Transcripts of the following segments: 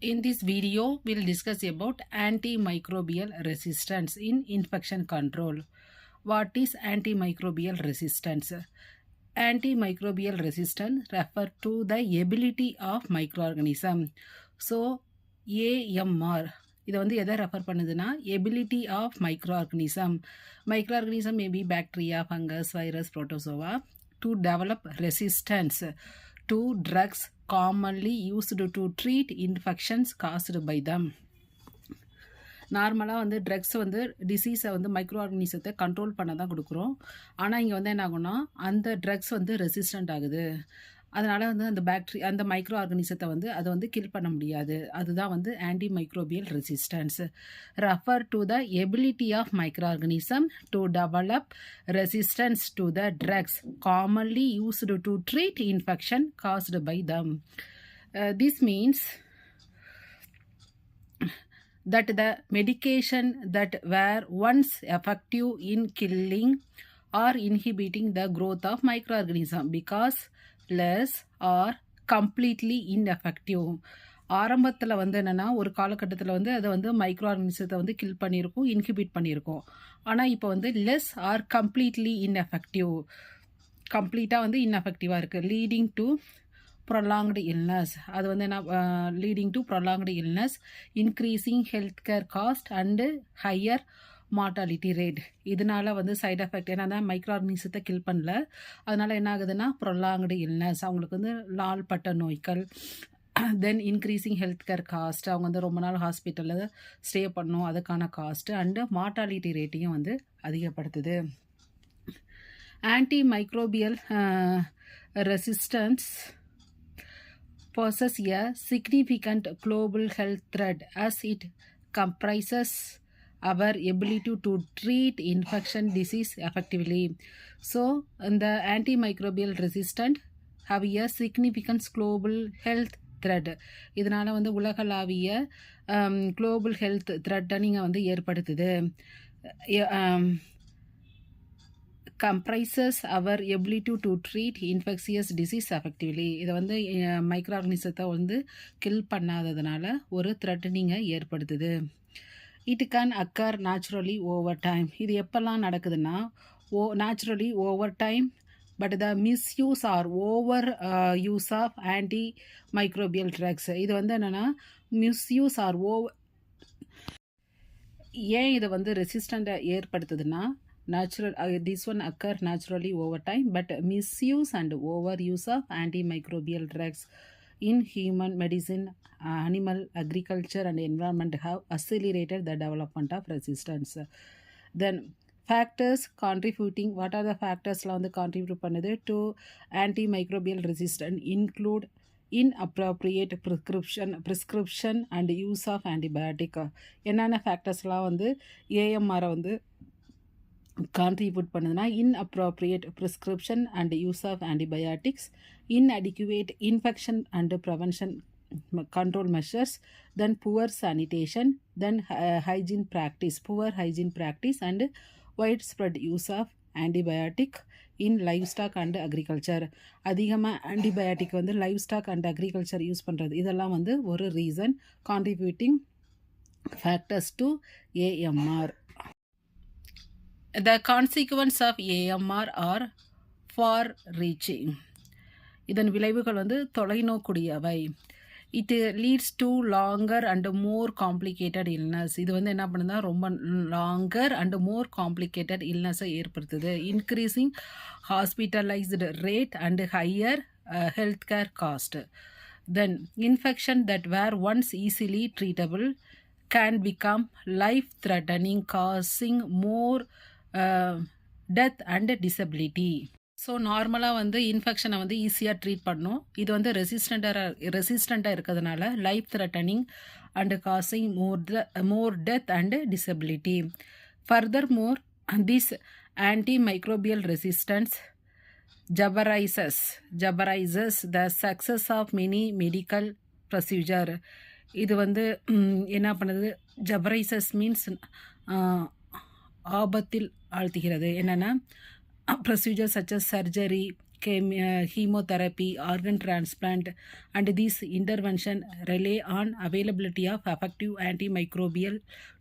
In this video, we'll discuss about antimicrobial resistance in infection control. What is antimicrobial resistance? Antimicrobial resistance refer to the ability of microorganism. So, AMR இதை வந்து எதை refer பண்ணுதுன்னா ability of microorganism maybe bacteria fungus virus protozoa to develop resistance to drugs commonly used to treat infections caused by them. நார்மலாக வந்து drugs வந்து டிசீஸை வந்து micro ஆர்கனிசத்தை control பண்ண தான் கொடுக்குறோம். ஆனால் இங்கே வந்து என்ன ஆகும்னா அந்த ட்ரக்ஸ் வந்து ரெசிஸ்டண்ட் ஆகுது. அதனால் வந்து அந்த மைக்ரோ ஆர்கனிசத்தை வந்து அதை வந்து கில் பண்ண முடியாது. அதுதான் வந்து antimicrobial resistance. Refer to the ability of microorganism to develop resistance to the drugs commonly used to treat infection caused by them. This means that the medication that were once effective in killing or inhibiting the growth of microorganism because less or completely ineffective. ஆரம்பத்தில் வந்து என்னென்னா ஒரு காலகட்டத்தில் வந்து அதை வந்து micro ஆர்கனிசத்தை வந்து kill பண்ணியிருக்கோம், இன்ஹிபிட் பண்ணியிருக்கோம். ஆனால் இப்போ வந்து லெஸ் ஆர் கம்ப்ளீட்லி இன்எஃபெக்டிவ், கம்ப்ளீட்டாக வந்து இன்எஃபெக்டிவாக இருக்குது. லீடிங் டு ப்ரொலாங்டு இல்னஸ், அது வந்து என்ன leading to prolonged illness, increasing health care cost and higher mortality rate. இதனால வந்து சைட் எஃபெக்ட் என்னன்னா மைக்ரோ ஆர்கனிசத்தை கில் பண்ணல, அதனால என்ன ஆகுதுன்னா ப்ரொலாங்டு இல்னஸ், அவங்களுக்கு வந்து நாள்பட்ட நோய்கள், தென் இன்க்ரீஸிங் ஹெல்த் கேர் காஸ்ட், அவங்க வந்து ரொம்ப நாள் ஹாஸ்பிட்டலில் ஸ்டே பண்ணணும், அதுக்கான காஸ்ட்டு அண்டு மார்டாலிட்டி ரேட்டையும் வந்து அதிகப்படுத்துது. Antimicrobial resistance poses a significant global health threat as it comprises our ability to treat infection disease effectively. So, the antimicrobial resistant have a significant global health threat. இதனால் வந்து உலகளாவிய global health threat நீங்கள் வந்து ஏற்படுத்துது. comprises our ability to treat infectious disease effectively. இதை வந்து micro ஆர்கனிசத்தை வந்து kill பண்ணாததுனால ஒரு த்ரெட்டனிங்கை ஏற்படுத்துது. It can occur naturally over time. இது எப்போல்லாம் நடக்குதுன்னா naturally over time, but the misuse or overuse of antimicrobial drugs. இது வந்து என்னென்னா மிஸ்யூஸ் ஆர் ஏன் இதை வந்து ரெசிஸ்டண்ட்டை ஏற்படுத்துதுன்னா natural this one occur naturally over time, but misuse and overuse of antimicrobial drugs in human medicine, animal agriculture and environment have accelerated the development of resistance. Then factors contributing, what are the factors la வந்து contribute பண்ணுது to antimicrobial resistance include inappropriate prescription and use of antibiotic. என்னென்ன ஃபேக்டர்ஸ்லாம் வந்து AMR வந்து contribute பண்ணுதுன்னா inappropriate prescription and use of antibiotics, inadequate infection and prevention control measures, then poor sanitation, then poor hygiene practice and widespread use of antibiotic in livestock and agriculture. அதிகமாக antibiotic வந்து லைவ்ஸ்டாக் and agriculture use பண்ணுறது, இதெல்லாம் வந்து ஒரு reason contributing factors to AMR. The consequence of AMR are far reaching. இதன் விளைவுகள் வந்து தொலைநோக்கூடியவை. It leads to longer and more complicated illness. இது வந்து என்ன பண்ணுதுன்னா ரொம்ப longer and more complicated illness-ஐ ஏற்படுத்துது. Increasing hospitalized rate and higher healthcare cost. Then infection that were once easily treatable can become life-threatening, causing more death and disability. So நார்மலாக வந்து இன்ஃபெக்ஷனை வந்து ஈஸியாக ட்ரீட் பண்ணணும். இது வந்து ரெசிஸ்டண்ட்டாக இருக்கிறதுனால life threatening and causing more death and disability. Further more this antimicrobial resistance jeopardizes the success of many medical procedure. இது வந்து என்ன பண்ணுது, ஜெபரைசஸ் மீன்ஸ் ஆபத்தில் ஆழ்த்துகிறது. என்னென்னா procedure such as surgery, chemotherapy, organ transplant, and these intervention rely on availability of effective antimicrobial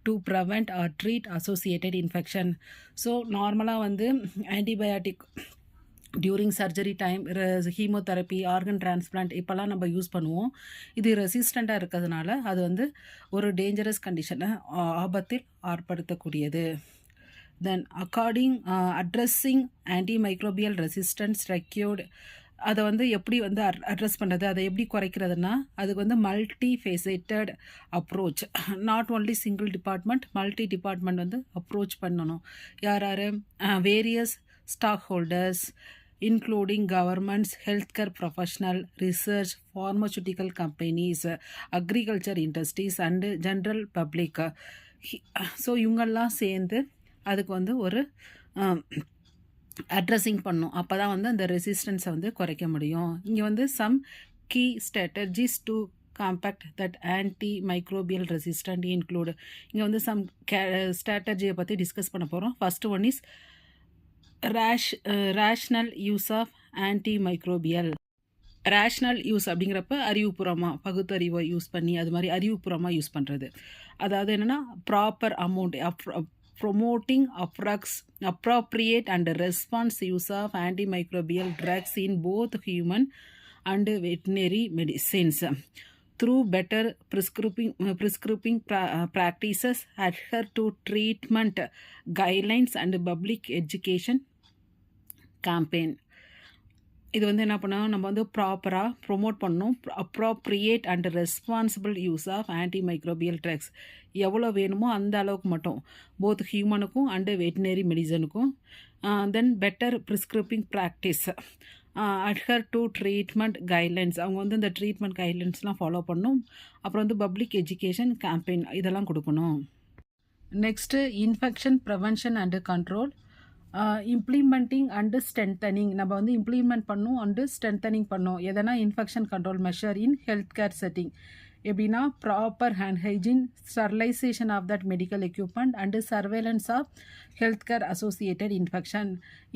to prevent or treat associated infection. So நார்மலாக வந்து antibiotic during surgery time, chemotherapy, organ transplant இப்போல்லாம் நம்ம use பண்ணுவோம். இது ரெசிஸ்டண்ட்டாக இருக்கிறதுனால அது வந்து ஒரு டேஞ்சரஸ் கண்டிஷனை ஆபத்தில் ஏற்படுத்தக்கூடியது. Then according addressing antimicrobial resistance required, அதை வந்து எப்படி வந்து அட்ரஸ் பண்ணுறது, அதை எப்படி குறைக்கிறதுனா அதுக்கு வந்து multifaceted approach, not only single department, multi department வந்து அப்ரோச் பண்ணணும். யார் various stakeholders including governments, healthcare professional, research, pharmaceutical companies, agriculture industries and general public. So இவங்கெல்லாம் சேர்ந்து அதுக்கு வந்து ஒரு அட்ரஸிங் பண்ணும். அப்போ தான் வந்து அந்த ரெசிஸ்டன்ஸை வந்து குறைக்க முடியும். இங்கே வந்து some key strategies to combat that antimicrobial resistant include. இங்கே வந்து சம் ஸ்ட்ராட்டஜியை பற்றி டிஸ்கஸ் பண்ண போகிறோம். First one is rational use of antimicrobial. Rational use அப்படிங்கிறப்ப அறிவுபூர்வமாக பகுத்தறிவை யூஸ் பண்ணி அது மாதிரி அறிவுபூர்வமாக யூஸ் பண்ணுறது. அதாவது என்னென்னா proper amount promoting appropriate and response use of antimicrobial drugs in both human and veterinary medicines through better prescribing practices, adhere to treatment guidelines and public education campaign. இது வந்து என்ன பண்ணணும், நம்ம வந்து ப்ராப்பராக ப்ரொமோட் பண்ணணும். Appropriate and responsible use of antimicrobial drugs எவ்வளோ வேணுமோ அந்த அளவுக்கு மட்டும், போத் ஹியூமனுக்கும் அண்டு வெட்டினரி மெடிசனுக்கும். Then better prescribing practice, adhere to treatment guidelines, அவங்க வந்து இந்த ட்ரீட்மெண்ட் கைட்லைன்ஸ்லாம் ஃபாலோ பண்ணணும். அப்புறம் வந்து பப்ளிக் எஜுகேஷன் கேம்பெயின் இதெல்லாம் கொடுக்கணும். Next infection prevention and control. Implementing and strengthening, நம்ம வந்து இம்ப்ளிமெண்ட் பண்ணணும் அண்டு ஸ்ட்ரென்தனிங் பண்ணணும். எதனா infection control measure in health care setting எப்படின்னா proper hand hygiene, sterilisation of that medical equipment and surveillance of health care associated infection.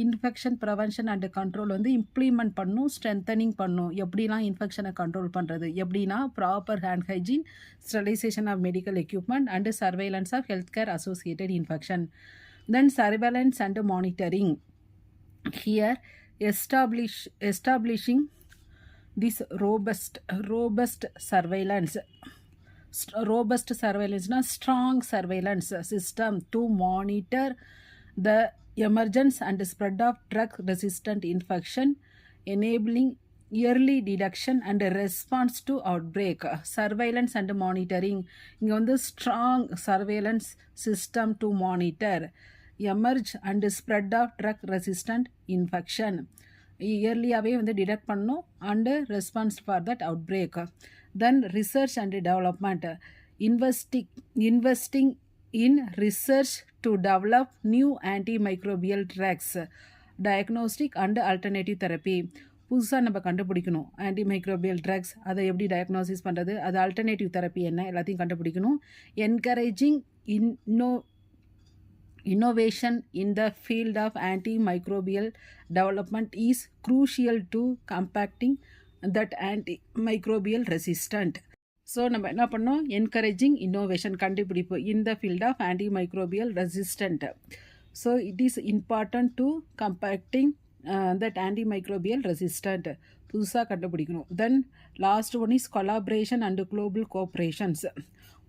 Infection prevention and control வந்து implement பண்ணணும், strengthening பண்ணணும். எப்படிலாம் இன்ஃபெக்ஷனை control பண்ணுறது எப்படின்னா proper hand hygiene, sterilisation of medical equipment and surveillance of health care associated infection. Then surveillance and monitoring. Here establishing this robust surveillance. Robust surveillance na strong surveillance system to monitor the emergence and spread of drug resistant infection, enabling early detection and response to outbreak. Surveillance and monitoring, இங்கே வந்து strong surveillance system to monitor emerge and spread of drug resistant infection, இயர்லியாகவே வந்து detect பண்ணணும் and response for that outbreak. Then research and development, investing in research to develop new antimicrobial drugs, diagnostic and alternative therapy. புதுசாக நம்ம கண்டுபிடிக்கணும் antimicrobial drugs, அதை எப்படி diagnosis பண்ணுறது, அது alternative therapy என்ன, எல்லாத்தையும் கண்டுபிடிக்கணும். Encouraging innovation in the field of antimicrobial development is crucial to combating that antimicrobial resistant. So நம்ம என்ன பண்ணோம், என்கரேஜிங் இன்னோவேஷன் கண்டுபிடிப்பு in the field of antimicrobial resistant. So it is important to combating that antimicrobial resistant, புதுசாக கண்டுபிடிக்கணும். Then last one is collaboration and global cooperations.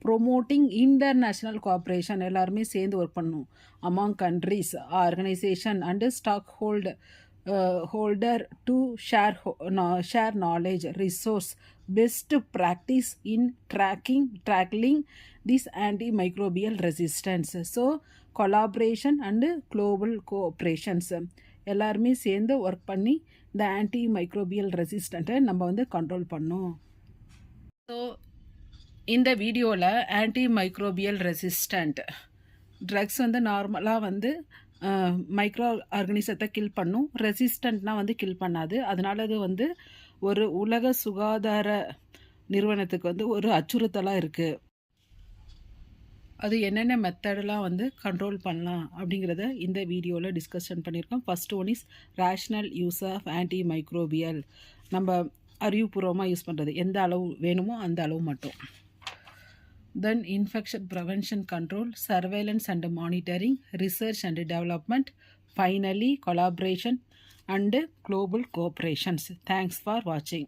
Promoting international cooperation, எல்லாருமே சேர்ந்து work பண்ணணும். Among countries, organisation and stakeholder to share knowledge, resource, best practice in tackling this antimicrobial resistance. So collaboration and global cooperations எல்லாருமே சேர்ந்து work பண்ணி இந்த antimicrobial ரெசிஸ்டண்ட்டை நம்ம வந்து control பண்ணோம். ஸோ இந்த வீடியோவில் ஆன்டிமைக்ரோபியல் ரெசிஸ்டண்ட் ட்ரக்ஸ் வந்து நார்மலாக வந்து மைக்ரோ ஆர்கனிசத்தை கில் பண்ணும், ரெசிஸ்டண்ட்னால் வந்து கில் பண்ணாது. அதனால அது வந்து ஒரு உலக சுகாதார நிறுவனத்துக்கு வந்து ஒரு அச்சுறுத்தலாக இருக்குது. அது என்னென்ன மெத்தடெலாம் வந்து கண்ட்ரோல் பண்ணலாம் அப்படிங்கிறத இந்த வீடியோவில் டிஸ்கஷன் பண்ணியிருக்கோம். First one is rational use of antimicrobial. நம்ம அறிவுபூர்வமாக யூஸ் பண்ணுறது, எந்த அளவு வேணுமோ அந்த அளவு மட்டும். Then infection prevention control, surveillance and monitoring, research and development, finally collaboration and global cooperations. Thanks for வாட்சிங்.